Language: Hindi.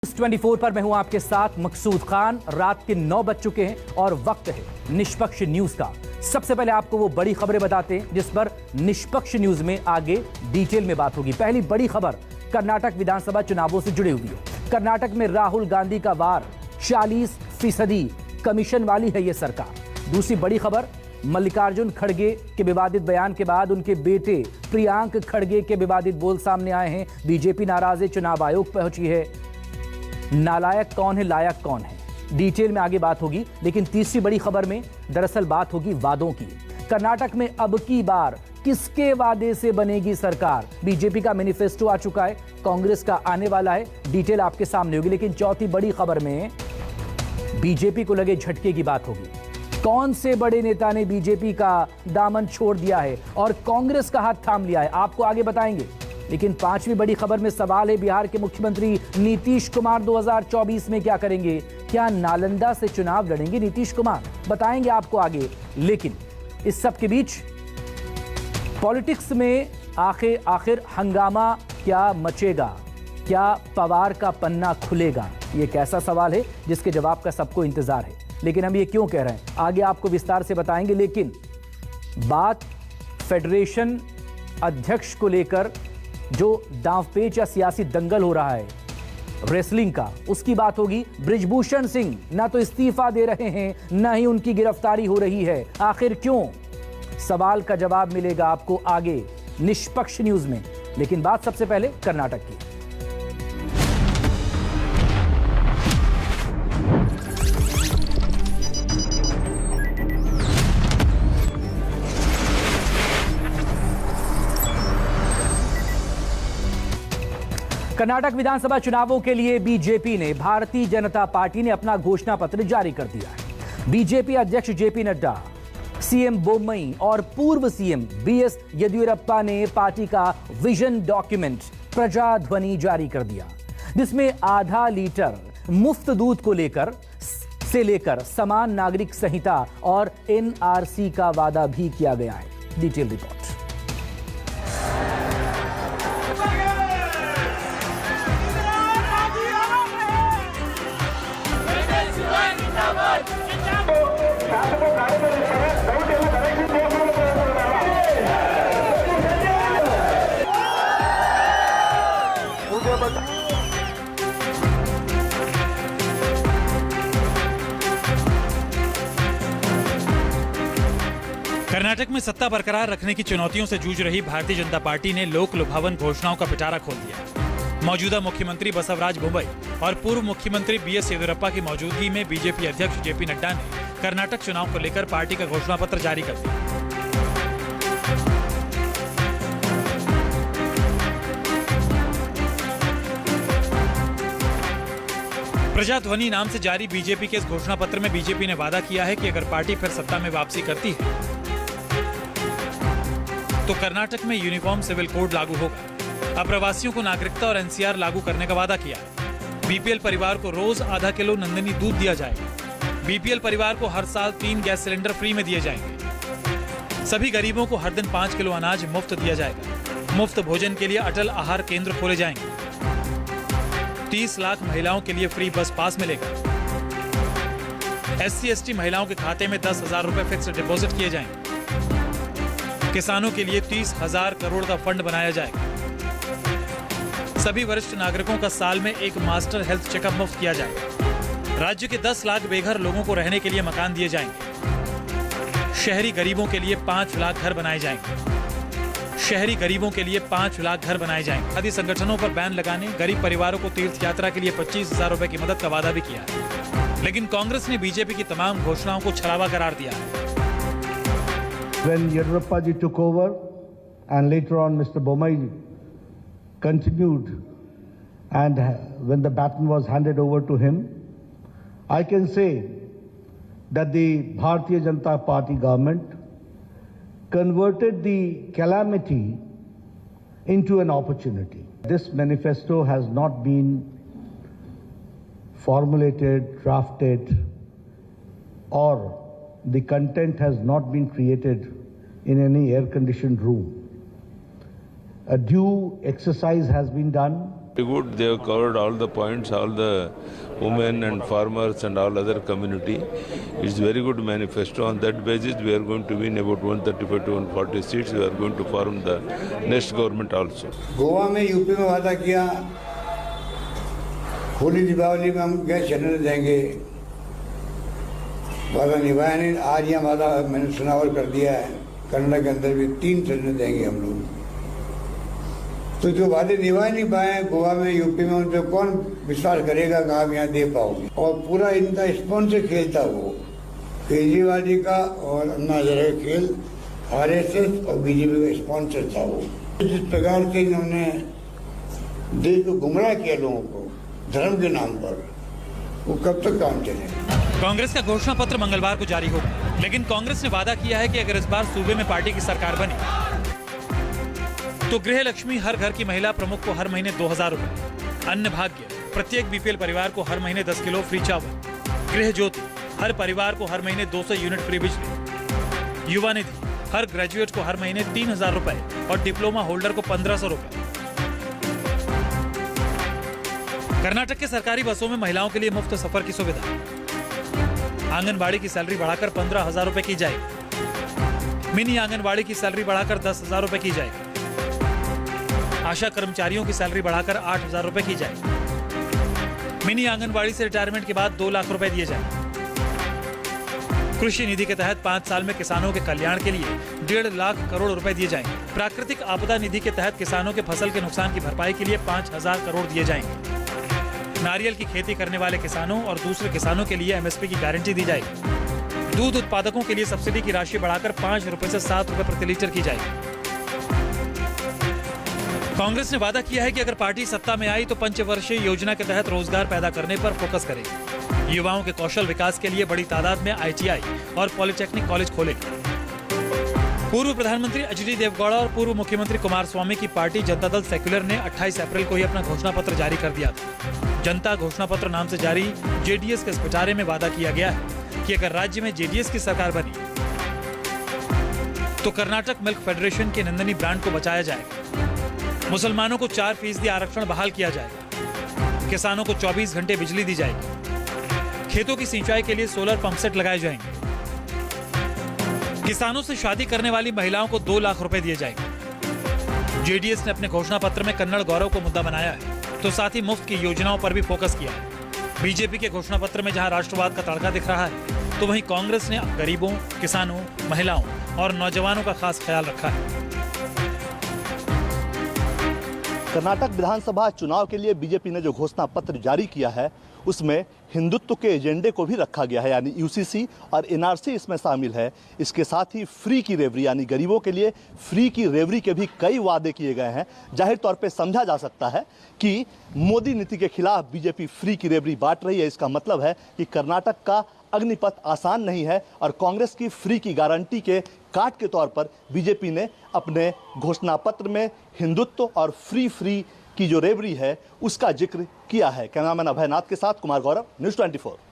24 पर मैं हूं आपके साथ मकसूद खान। रात के 9 बज चुके हैं और वक्त है निष्पक्ष न्यूज का। सबसे पहले आपको वो बड़ी खबरें बताते हैं जिस पर निष्पक्ष न्यूज में आगे डिटेल में बात होगी। पहली बड़ी खबर कर्नाटक विधानसभा चुनावों से जुड़ी हुई है। कर्नाटक में राहुल गांधी का वार, 40% कमीशन वाली है ये सरकार। दूसरी बड़ी खबर मल्लिकार्जुन खड़गे के विवादित बयान के बाद उनके बेटे प्रियांक खड़गे के विवादित बोल सामने आए हैं। बीजेपी नाराज है, चुनाव आयोग पहुंची है। नालायक कौन है, लायक कौन है, डिटेल में आगे बात होगी। लेकिन तीसरी बड़ी खबर में दरअसल बात होगी वादों की। कर्नाटक में अब की बार किसके वादे से बनेगी सरकार? बीजेपी का मैनिफेस्टो आ चुका है, कांग्रेस का आने वाला है, डिटेल आपके सामने होगी। लेकिन चौथी बड़ी खबर में बीजेपी को लगे झटके की बात होगी। कौन से बड़े नेता ने बीजेपी का दामन छोड़ दिया है और कांग्रेस का हाथ थाम लिया है, आपको आगे बताएंगे। लेकिन पांचवी बड़ी खबर में सवाल है, बिहार के मुख्यमंत्री नीतीश कुमार 2024 में क्या करेंगे? क्या नालंदा से चुनाव लड़ेंगे नीतीश कुमार? बताएंगे आपको आगे। लेकिन इस सब के बीच पॉलिटिक्स में आखिर हंगामा क्या मचेगा? क्या पवार का पन्ना खुलेगा? यह कैसा सवाल है जिसके जवाब का सबको इंतजार है। लेकिन हम ये क्यों कह रहे हैं आगे आपको विस्तार से बताएंगे। लेकिन बात फेडरेशन अध्यक्ष को लेकर जो दांवपेच या सियासी दंगल हो रहा है रेसलिंग का, उसकी बात होगी। बृजभूषण सिंह ना तो इस्तीफा दे रहे हैं, ना ही उनकी गिरफ्तारी हो रही है। आखिर क्यों? सवाल का जवाब मिलेगा आपको आगे निष्पक्ष न्यूज में। लेकिन बात सबसे पहले कर्नाटक की। कर्नाटक विधानसभा चुनावों के लिए बीजेपी ने, भारतीय जनता पार्टी ने अपना घोषणा पत्र जारी कर दिया है। बीजेपी अध्यक्ष जेपी नड्डा, सीएम बोम्मई और पूर्व सीएम बीएस येदियुरप्पा ने पार्टी का विजन डॉक्यूमेंट प्रजाध्वनि जारी कर दिया, जिसमें आधा लीटर मुफ्त दूध को लेकर समान नागरिक संहिता और एनआरसी का वादा भी किया गया है। Detail report. कर्नाटक में सत्ता बरकरार रखने की चुनौतियों से जूझ रही भारतीय जनता पार्टी ने लोक लुभावन घोषणाओं का पिटारा खोल दिया। मौजूदा मुख्यमंत्री बसवराज बोम्मई और पूर्व मुख्यमंत्री बीएस येदियुरप्पा की मौजूदगी में बीजेपी अध्यक्ष जेपी नड्डा ने कर्नाटक चुनाव को लेकर पार्टी का घोषणा पत्र जारी कर दिया। प्रजाध्वनि नाम से जारी बीजेपी के इस घोषणा पत्र में बीजेपी ने वादा किया है कि अगर पार्टी फिर सत्ता में वापसी करती है तो कर्नाटक में यूनिफॉर्म सिविल कोड लागू होगा। अप्रवासियों को नागरिकता और एनसीआर लागू करने का वादा किया। बीपीएल परिवार को रोज आधा किलो नंदिनी दूध दिया जाएगा। बीपीएल परिवार को हर साल 3 गैस सिलेंडर फ्री में दिए जाएंगे। सभी गरीबों को हर दिन 5 किलो अनाज मुफ्त दिया जाएगा। मुफ्त भोजन के लिए अटल आहार केंद्र खोले जाएंगे। 30 लाख महिलाओं के लिए फ्री बस पास मिलेगा। SC/ST महिलाओं के खाते में 10,000 रुपए फिक्स्ड डिपॉजिट किए जाएंगे। किसानों के लिए 30,000 करोड़ का फंड बनाया जाएगा। सभी वरिष्ठ नागरिकों का साल में एक मास्टर हेल्थ चेकअप मुफ्त किया जाएगा। राज्य के 10 लाख बेघर लोगों को रहने के लिए मकान दिए जाएंगे। शहरी गरीबों के लिए 5 लाख घर बनाए जाएंगे। शहरी गरीबों के लिए 5 लाख घर बनाए जाएंगे। आदि संगठनों पर बैन लगाने, गरीब परिवारों को तीर्थ यात्रा के लिए 25,000 रुपए की मदद का वादा भी किया है। लेकिन कांग्रेस ने बीजेपी की तमाम घोषणाओं को छलावा करार दिया है। When Yediyurappa ji took over and later on Mr. Bommai continued, and when the baton was handed over to him, I can say that the Bharatiya Janata Party government converted the calamity into an opportunity. This manifesto has not been formulated, drafted, or the content has not been created in any air-conditioned room. A due exercise has been done Very good. They have covered all the points, all the women and farmers and all other community. It's very good manifesto. On that basis, we are going to win about 135 to 140 seats. We are going to form the next government also. Goa में, यूपी में वादा किया, होली दीपावली में हम गैस सिलेंडर देंगे, वादा निभाया नहीं। आज यहाँ वादा मैंने सुनावर कर दिया है, कर्नाटक के अंदर भी 3 सिलेंडर देंगे हम लोग। तो जो वादे निभा नहीं पाए गोवा में, यूपी में, उन पर कौन विश्वास करेगा कि आप यहाँ दे पाओगे। और पूरा इनका स्पॉन्सर खेल था वो, केजरीवाल जी का और अन्ना हजारे का खेल, RSS और बीजेपी का स्पॉन्सर था वो। जिस प्रकार से इन्होंने देश को गुमराह किया लोगों को धर्म के नाम पर, वो कब तक काम चलेगा। कांग्रेस का घोषणा पत्र मंगलवार को जारी होगा, लेकिन कांग्रेस ने वादा किया है कि अगर इस बार सूबे में पार्टी की सरकार बनी तो गृह लक्ष्मी हर घर की महिला प्रमुख को हर महीने 2000 रुपए, अन्न भाग्य प्रत्येक BPL परिवार को हर महीने 10 किलो फ्री चावल, गृह ज्योति हर परिवार को हर महीने 200 यूनिट फ्री बिजली, युवा निधि हर ग्रेजुएट को हर महीने 3000 रुपए और डिप्लोमा होल्डर को 1500 रुपए। कर्नाटक के सरकारी बसों में महिलाओं के लिए मुफ्त सफर की सुविधा, आंगनबाड़ी की सैलरी बढ़ाकर 15,000 रुपए की जाएगी, मिनी आंगनबाड़ी की सैलरी बढ़ाकर 10,000 रुपए की जाएगी, आशा कर्मचारियों की सैलरी बढ़ाकर 8,000 रुपए की जाएगी, मिनी आंगनबाड़ी से रिटायरमेंट के बाद 2 लाख रुपए दिए जाएंगे। कृषि निधि के तहत 5 साल में किसानों के कल्याण के लिए 1.5 लाख करोड़ रुपए दिए जाएंगे। प्राकृतिक आपदा निधि के तहत किसानों के फसल के नुकसान की भरपाई के लिए 5,000 करोड़ दिए जाएंगे। नारियल की खेती करने वाले किसानों और दूसरे किसानों के लिए MSP की गारंटी दी जाएगी। दूध उत्पादकों के लिए सब्सिडी की राशि बढ़ाकर 5 रुपए से 7 रुपए प्रति लीटर की जाएगी। कांग्रेस ने वादा किया है कि अगर पार्टी सत्ता में आई तो पंचवर्षीय योजना के तहत रोजगार पैदा करने पर फोकस करेगी। युवाओं के कौशल विकास के लिए बड़ी तादाद में ITI और पॉलिटेक्निक कॉलेज खोलेगी। पूर्व प्रधानमंत्री HD देवगौड़ा और पूर्व मुख्यमंत्री कुमारस्वामी की पार्टी जनता दल सेक्युलर ने 28 अप्रैल को ही अपना घोषणा पत्र जारी कर दिया था। जनता घोषणा पत्र नाम से जारी JDS के इस पिटारे में वादा किया गया है कि अगर राज्य में JDS की सरकार बनी तो कर्नाटक मिल्क फेडरेशन के नंदनी ब्रांड को बचाया जाएगा, मुसलमानों को 4% आरक्षण बहाल किया जाएगा, किसानों को 24 घंटे बिजली दी जाएगी, खेतों की सिंचाई के लिए सोलर पंप सेट लगाए जाएंगे, किसानों से शादी करने वाली महिलाओं को 2 लाख रुपए दिए जाएंगे। JDS ने अपने घोषणा पत्र में कन्नड़ गौरव को मुद्दा बनाया है, तो साथ ही मुफ्त की योजनाओं पर भी फोकस किया है। बीजेपी के घोषणा पत्र में जहां राष्ट्रवाद का तड़का दिख रहा है, तो वहीं कांग्रेस ने गरीबों, किसानों, महिलाओं और नौजवानों का खास ख्याल रखा है। कर्नाटक विधानसभा चुनाव के लिए बीजेपी ने जो घोषणा पत्र जारी किया है उसमें हिंदुत्व के एजेंडे को भी रखा गया है, यानी UCC और NRC इसमें शामिल है। इसके साथ ही फ्री की रेवरी यानी गरीबों के लिए फ्री की रेवरी के भी कई वादे किए गए हैं। जाहिर तौर पे समझा जा सकता है कि मोदी नीति के खिलाफ बीजेपी फ्री की रेवरी बांट रही है। इसका मतलब है कि कर्नाटक का अग्निपथ आसान नहीं है और कांग्रेस की फ्री की गारंटी के काट के तौर पर बीजेपी ने अपने घोषणा पत्र में हिंदुत्व और फ्री की जो रेवरी है उसका जिक्र किया है। कैमरामैन अभय नाथ के साथ कुमार गौरव, न्यूज़ 24।